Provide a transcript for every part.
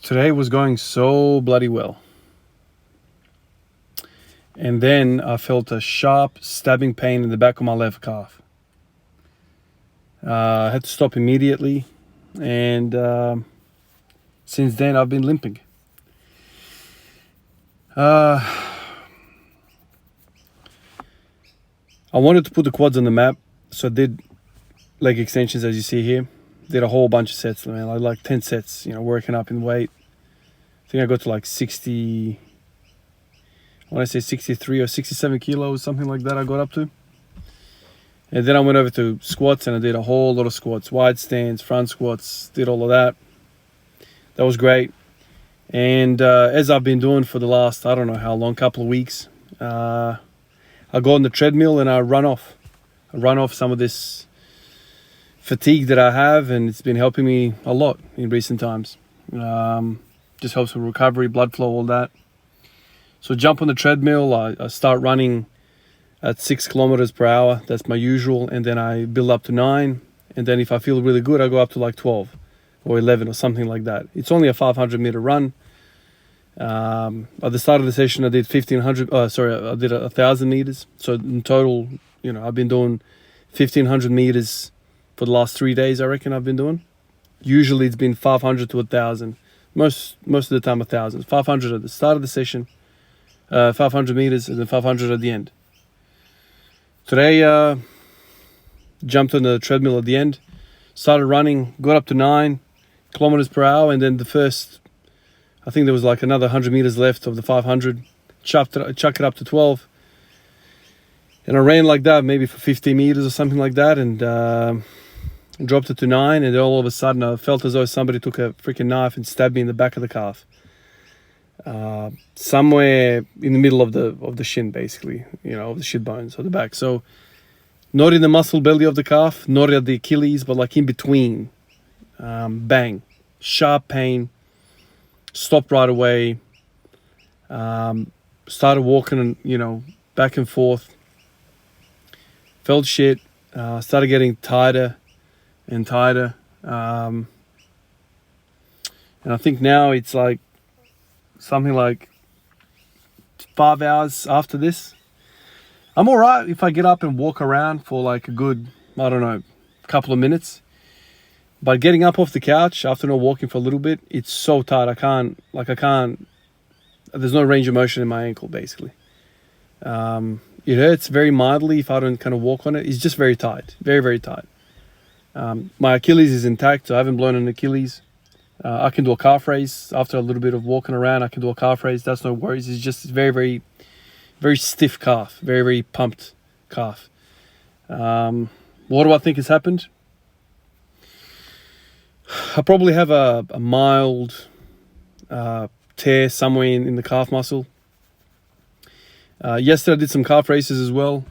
Today was going so bloody well. And then I felt a sharp stabbing pain in the back of my left calf. I had to stop immediately. And since then, I've been limping. I wanted to put the quads on the map. So I did leg extensions, as you see here. Did a whole bunch of sets, man. I like 10 sets, working up in weight. I think I got to like 60... I want to say 63 or 67 kilos, something like that I got up to. And then I went over to squats and I did a whole lot of squats. Wide stands, front squats, did all of that. That was great. And as I've been doing for the last, I don't know how long, couple of weeks, I go on the treadmill and I run off. I run off some of this fatigue that I have, and it's been helping me a lot in recent times. Just helps with recovery, blood flow, all that. So jump on the treadmill, I start running at 6 kilometers per hour. That's my usual. And then I build up to 9. And then if I feel really good, I go up to like 12 or 11 or something like that. It's only a 500 meter run. At the start of the session, I did 1,000 meters. So in total, I've been doing 1,500 meters for the last 3 days, I reckon I've been doing. Usually it's been 500 to 1,000. Most of the time 1,000. 500 at the start of the session. 500 meters and then 500 at the end. Today, jumped on the treadmill at the end, started running, got up to 9 kilometers per hour, and then the first, I think there was like another 100 meters left of the 500, chucked it up to 12, and I ran like that, maybe for 50 meters or something like that, and dropped it to 9, and then all of a sudden I felt as though somebody took a freaking knife and stabbed me in the back of the calf. Somewhere in the middle of the shin, basically, of the shin bones of the back. So not in the muscle belly of the calf, not at the Achilles, but like in between. Bang, sharp pain, stopped right away. Started walking, back and forth. Felt shit. Started getting tighter and tighter. And I think now it's like something like 5 hours after this. I'm all right if I get up and walk around for like a good, I don't know, couple of minutes. But getting up off the couch after not walking for a little bit, it's so tight. I can't, there's no range of motion in my ankle, basically. It hurts very mildly if I don't kind of walk on it. It's just very tight, very, very tight. My Achilles is intact, so I haven't blown an Achilles. I can do a calf raise after a little bit of walking around. I can do a calf raise. That's no worries. It's just very, very, very stiff calf. Very, very pumped calf. What do I think has happened? I probably have a mild tear somewhere in the calf muscle. Yesterday I did some calf races as well.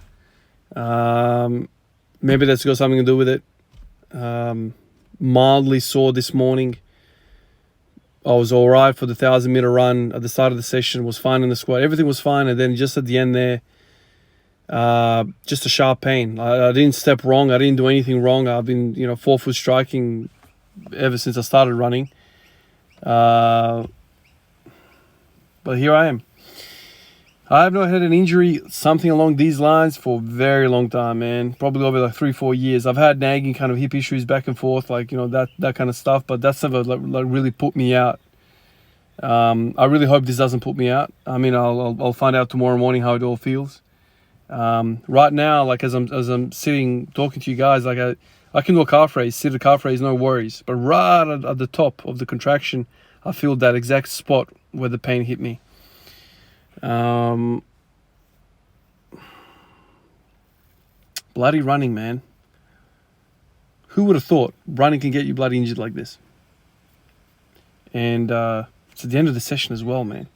Maybe that's got something to do with it. Mildly sore this morning. I was all right for the 1,000 meter run at the start of the session. Was fine in the squat. Everything was fine, and then just at the end there, just a sharp pain. I didn't step wrong. I didn't do anything wrong. I've been, forefoot striking ever since I started running. But here I am. I have not had an injury, something along these lines, for a very long time, man. Probably over like 3-4 years. I've had nagging kind of hip issues back and forth, that kind of stuff. But that's never really put me out. I really hope this doesn't put me out. I mean, I'll find out tomorrow morning how it all feels. Right now, as I'm sitting talking to you guys, I can do a calf raise, sit a calf raise, no worries. But right at the top of the contraction, I feel that exact spot where the pain hit me. Bloody running, man. Who would have thought running can get you bloody injured like this? And it's at the end of the session as well, man.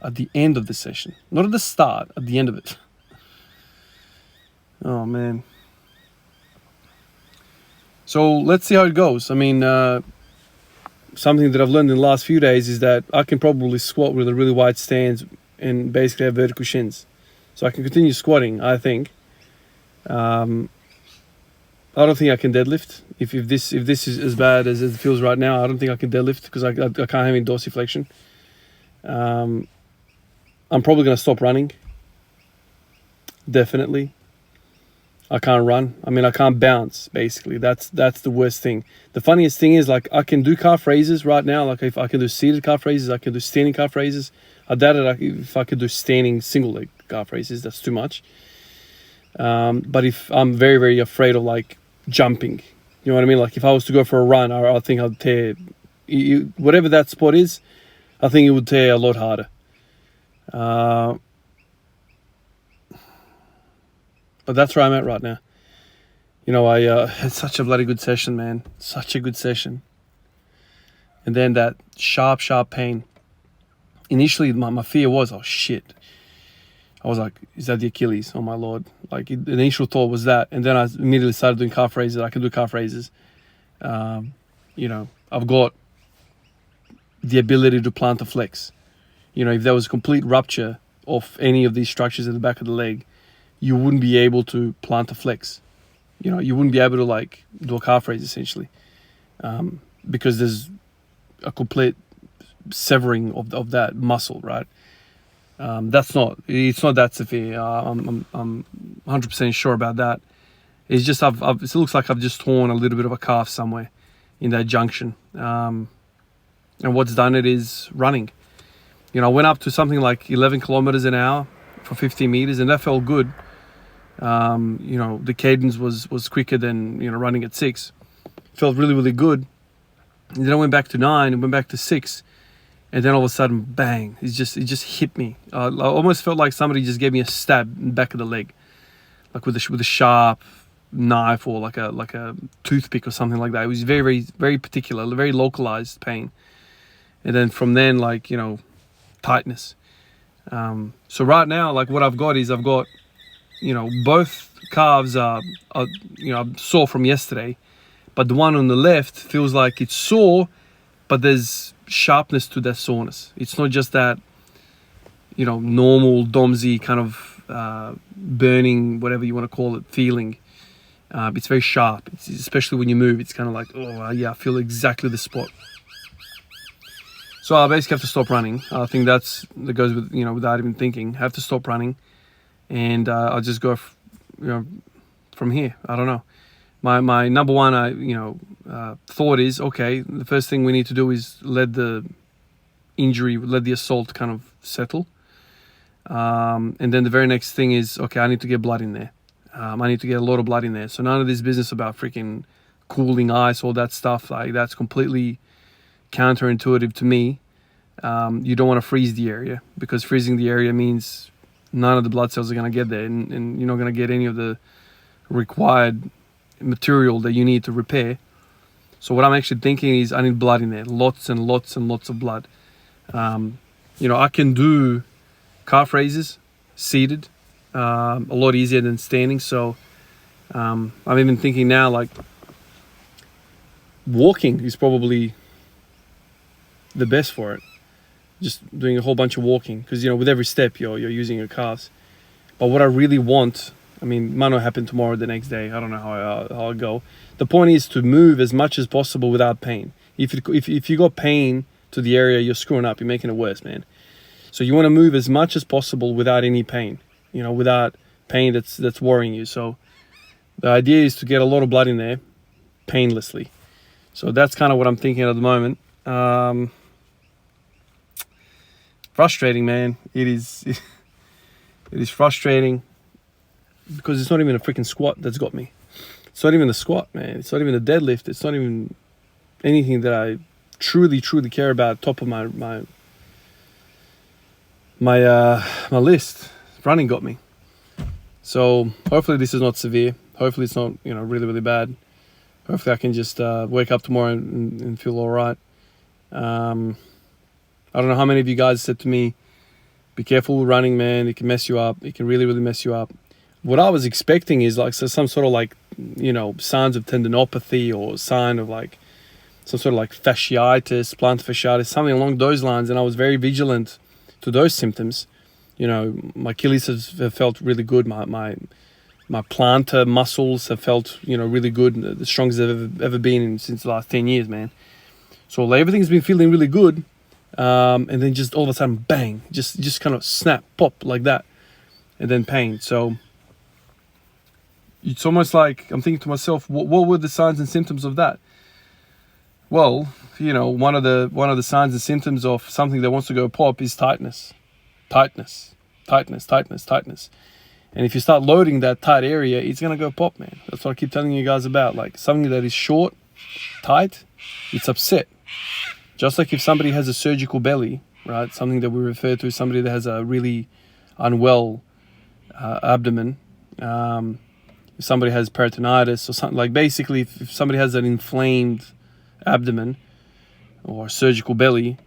At the end of the session. Not at the start, at the end of it. Oh, man. So let's see how it goes. I mean, something that I've learned in the last few days is that I can probably squat with a really wide stance and basically have vertical shins. So I can continue squatting, I think. I don't think I can deadlift. If this is as bad as it feels right now, I don't think I can deadlift because I can't have any dorsiflexion. I'm probably going to stop running. Definitely. I can't run. I mean, I can't bounce, basically. That's the worst thing. The funniest thing is, like, I can do calf raises right now. Like, if I can do seated calf raises, I can do standing calf raises. I doubt it if I could do standing single leg calf raises. That's too much. But if I'm very, very afraid of, like, jumping, you know what I mean? Like, if I was to go for a run, I think I'd tear, whatever that spot is, I think it would tear a lot harder. But that's where I'm at right now. You know, I had such a bloody good session, man. Such a good session. And then that sharp pain. Initially, my fear was, oh, shit. I was like, is that the Achilles? Oh, my Lord. Like, the initial thought was that. And then I immediately started doing calf raises. I can do calf raises. You know, I've got the ability to plant a flex. You know, if there was a complete rupture of any of these structures at the back of the leg, you wouldn't be able to plant a flex. You know, you wouldn't be able to, like, do a calf raise, essentially. Because there's a complete severing of that muscle, right? It's not that severe. I'm 100% sure about that. It's just, it looks like I've just torn a little bit of a calf somewhere in that junction. And what's done it is running. You know, I went up to something like 11 kilometers an hour for 50 meters, and that felt good. You know, the cadence was quicker than, you know, running at 6. Felt really, really good. And then I went back to 9 and went back to 6. And then all of a sudden, bang, it just hit me. I almost felt like somebody just gave me a stab in the back of the leg. Like with a sharp knife or like a toothpick or something like that. It was very, very, very particular, very localized pain. And then from then, like, you know, tightness. So right now, like, what I've got, you know, both calves are, you know, I'm sore from yesterday, but the one on the left feels like it's sore, but there's sharpness to that soreness. It's not just that, you know, normal DOMSy kind of burning, whatever you want to call it, feeling. It's very sharp, especially when you move. It's kind of like, oh, yeah, I feel exactly the spot. So I basically have to stop running. I think that goes with, you know, without even thinking. I have to stop running. And I'll just go, you know, from here. I don't know. My number one, thought is, okay, the first thing we need to do is let the assault kind of settle. And then the very next thing is, okay, I need to get blood in there. I need to get a lot of blood in there. So none of this business about freaking cooling ice, all that stuff, like, that's completely counterintuitive to me. You don't want to freeze the area, because freezing the area means none of the blood cells are going to get there, and you're not going to get any of the required material that you need to repair. So what I'm actually thinking is I need blood in there, lots and lots and lots of blood. You know, I can do calf raises seated a lot easier than standing. So I'm even thinking now, like, walking is probably the best for it. Just doing a whole bunch of walking, because, you know, with every step you're using your calves. But what I really want, I mean, might not happen tomorrow or the next day. I don't know how I go. The point is to move as much as possible without pain. If you got pain to the area, you're screwing up. You're making it worse, man. So you want to move as much as possible without any pain. You know, without pain that's worrying you. So the idea is to get a lot of blood in there painlessly. So that's kind of what I'm thinking at the moment. Frustrating, man. It is frustrating, because it's not even a freaking squat that's got me. It's not even the squat, man. It's not even the deadlift. It's not even anything that I truly care about. Top of my list. Running got me. So hopefully this is not severe. Hopefully it's not, you know, really, really bad. Hopefully I can just wake up tomorrow and feel all right. I don't know how many of you guys said to me, be careful with running, man. It can mess you up. It can really, really mess you up. What I was expecting is, like, so some sort of, like, you know, signs of tendinopathy, or sign of, like, some sort of, like, fasciitis, plantar fasciitis, something along those lines. And I was very vigilant to those symptoms. You know, my Achilles have felt really good. My My plantar muscles have felt, really good, the strongest I've ever been since the last 10 years, man. So like, everything's been feeling really good. And then just all of a sudden, bang, just kind of snap, pop like that. And then pain. So it's almost like I'm thinking to myself, what were the signs and symptoms of that? Well, one of the signs and symptoms of something that wants to go pop is tightness. Tightness. And if you start loading that tight area, it's going to go pop, man. That's what I keep telling you guys about. Like something that is short, tight, it's upset. Just like if somebody has a surgical belly, right? Something that we refer to as somebody that has a really unwell abdomen. If somebody has peritonitis or something, like basically if somebody has an inflamed abdomen or surgical belly,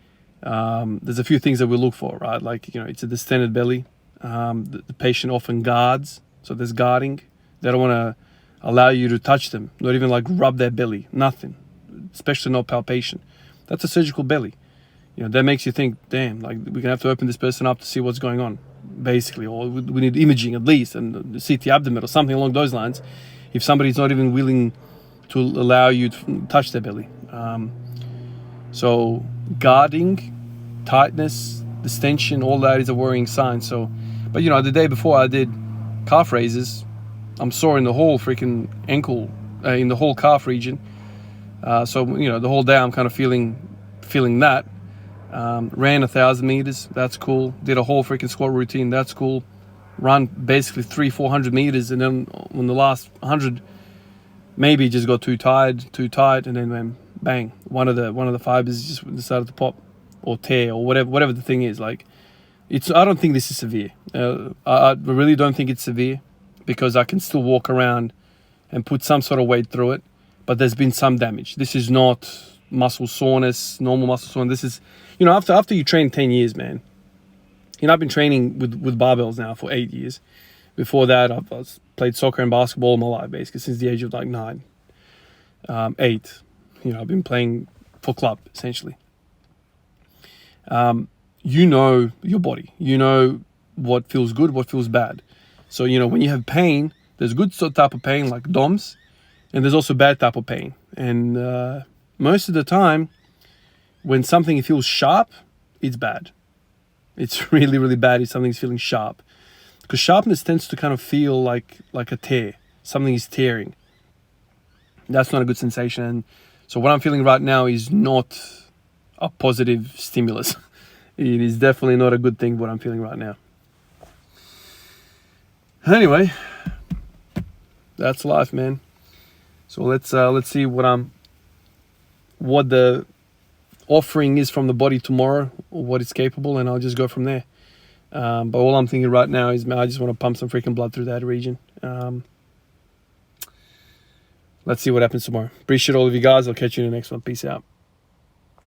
there's a few things that we look for, right? Like, it's a distended belly. The patient often guards, so there's guarding. They don't want to allow you to touch them, not even like rub their belly, nothing, especially not palpation. That's a surgical belly. That makes you think, damn, like we're gonna have to open this person up to see what's going on, basically, or we need imaging at least and CT abdomen or something along those lines. If somebody's not even willing to allow you to touch their belly, so guarding, tightness, distension, all that is a worrying sign. So, but the day before I did calf raises, I'm sore in the whole freaking ankle, in the whole calf region. So the whole day I'm kind of feeling that. Ran 1,000 meters, that's cool. Did a whole freaking squat routine, that's cool. Run basically 300-400 meters, and then on the last 100, maybe just got too tight, and then bang, one of the fibers just decided to pop or tear or whatever the thing is. Like, I don't think this is severe. I really don't think it's severe, because I can still walk around and put some sort of weight through it, but there's been some damage. This is not muscle soreness, normal muscle soreness. This is, after you train 10 years, man. I've been training with barbells now for 8 years. Before that, I've played soccer and basketball all my life, basically, since the age of like 9, 8. I've been playing for club, essentially. You know your body. You know what feels good, what feels bad. So, when you have pain, there's good type of pain like DOMS, and there's also bad type of pain. And most of the time, when something feels sharp, it's bad. It's really, really bad if something's feeling sharp. Because sharpness tends to kind of feel like a tear. Something is tearing. That's not a good sensation. And so what I'm feeling right now is not a positive stimulus. It is definitely not a good thing what I'm feeling right now. Anyway, that's life, man. So let's see what the offering is from the body tomorrow, or what it's capable, and I'll just go from there. But all I'm thinking right now is, man, I just want to pump some freaking blood through that region. Let's see what happens tomorrow. Appreciate all of you guys. I'll catch you in the next one. Peace out.